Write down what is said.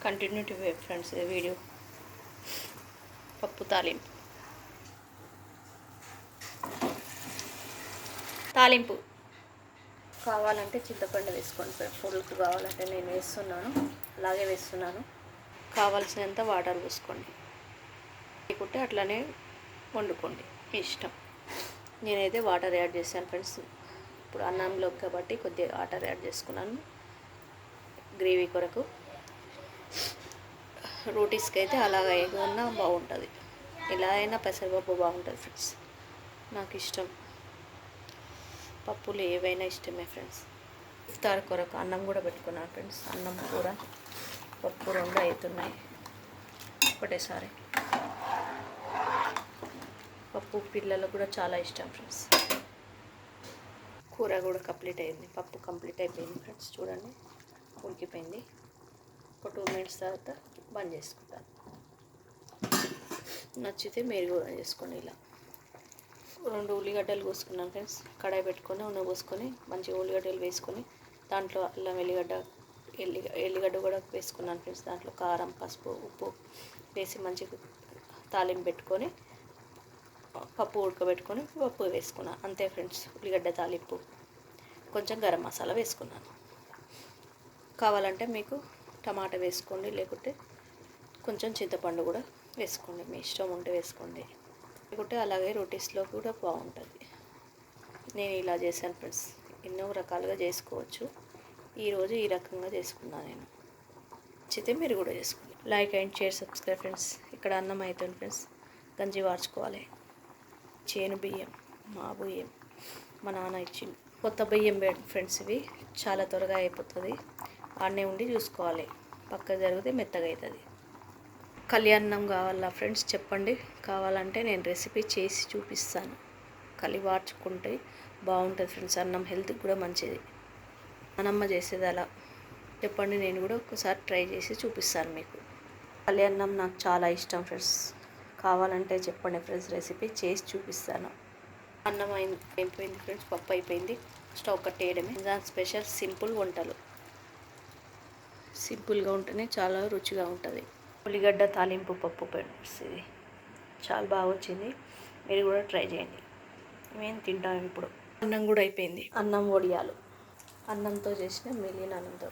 Continue to friends ఈ video. పప్పు తాలింపు కావాలంటే చింతపండు వేసుకోండి ఫ్రెండ్స్. పులుపు కావాలంటే నేను వేస్తున్నాను, అలాగే వేస్తున్నాను. కావాల్సినంత వాటర్ పోసుకోండి, లేకుంటే అట్లనే వండుకోండి మీ ఇష్టం. నేనైతే వాటర్ యాడ్ చేశాను ఫ్రెండ్స్. ఇప్పుడు అన్నంలోకి కాబట్టి కొద్దిగా వాటర్ యాడ్ చేసుకున్నాను గ్రేవీ కొరకు. రోటీస్కి అయితే అలాగ ఏదైనా బాగుంటుంది, ఎలా అయినా పెసరపప్పు బాగుంటుంది ఫ్రెండ్స్. నాకు ఇష్టం, పప్పులు ఏవైనా ఇష్టమే ఫ్రెండ్స్. ఇఫ్తార్ కొరకు అన్నం కూడా పెట్టుకున్నాను ఫ్రెండ్స్. అన్నం కూర పప్పు రెండు అవుతున్నాయి ఒకటేసారి. పప్పు పిల్లలకు కూడా చాలా ఇష్టం ఫ్రెండ్స్. కూర కూడా కంప్లీట్ అయింది, పప్పు కంప్లీట్ అయిపోయింది ఫ్రెండ్స్. చూడండి ఉడికిపోయింది. ఒక 2 మినిట్స్ తర్వాత బంద్ చేసుకుంటాను. నచ్చితే మీరు కూడా చేసుకోండి. ఇలా 2 ఉల్లిగడ్డలు కోసుకున్నాను ఫ్రెండ్స్. కడాయి పెట్టుకొని నూనె పోసుకొని మంచిగా ఉల్లిగడ్డలు వేసుకొని దాంట్లో అల్లం ఎల్లిగడ్డ కూడా వేసుకున్నాను ఫ్రెండ్స్. దాంట్లో కారం, పసుపు, ఉప్పు వేసి మంచిగా తాలింపు పెట్టుకొని పప్పు ఉడకబెట్టుకొని పప్పు వేసుకున్నాను. అంతే ఫ్రెండ్స్, ఉల్లిగడ్డ తాలింపు. కొంచెం గరం మసాలా వేసుకున్నాను. కావాలంటే మీకు టమాటా వేసుకోండి, లేకుంటే కొంచెం చింతపండు కూడా వేసుకోండి, మీ ఇష్టం ఉంటే వేసుకోండి. లేకుంటే అలాగే రోటీస్లో కూడా బాగుంటుంది. నేను ఇలా చేశాను ఫ్రెండ్స్. ఎన్నో రకాలుగా చేసుకోవచ్చు, ఈరోజు ఈ రకంగా చేసుకున్నాను నేను. నచ్చితే మీరు కూడా చేసుకోండి. Like and share, subscribe friends. ఇక్కడ అన్నం అవుతుంది ఫ్రెండ్స్. గంజి వార్చుకోవాలి. చేను బియ్యం, మా బియ్యం మా నాన్న ఇచ్చింది. కొత్త బియ్యం ఫ్రెండ్స్. ఇవి చాలా త్వరగా అయిపోతుంది. ఆడనే ఉండి చూసుకోవాలి, పక్క జరిగితే మెత్తగా అవుతుంది. కళ్యాణం కావాలా ఫ్రెండ్స్ చెప్పండి, కావాలంటే నేను రెసిపీ చేసి చూపిస్తాను. వార్చుకుంటే బాగుంటుంది ఫ్రెండ్స్. అన్నం హెల్త్కి కూడా మంచిది. నానమ్మ చేసేది అలా. చెప్పండి, నేను కూడా ఒకసారి ట్రై చేసి చూపిస్తాను మీకు. కళ్యాణం నాకు చాలా ఇష్టం ఫ్రెండ్స్. కావాలంటే చెప్పండి ఫ్రెండ్స్, రెసిపీ చేసి చూపిస్తాను. అన్నం అయిపోయింది ఫ్రెండ్స్, పప్పు అయిపోయింది. స్టవ్ కట్టేయడమే. దాని స్పెషల్ సింపుల్ వంటలు. సింపుల్గా ఉంటేనే చాలా రుచిగా ఉంటుంది. ఉల్లిగడ్డ తాలింపు పప్పు ఫ్రెండ్స్. ఇది చాలా బాగా వచ్చింది, మీరు కూడా ట్రై చేయండి. మేము తింటాం ఇప్పుడు. అన్నం కూడా అయిపోయింది. అన్నం వడియాలు, అన్నంతో చేసిన మిగిలిన అన్నంతో.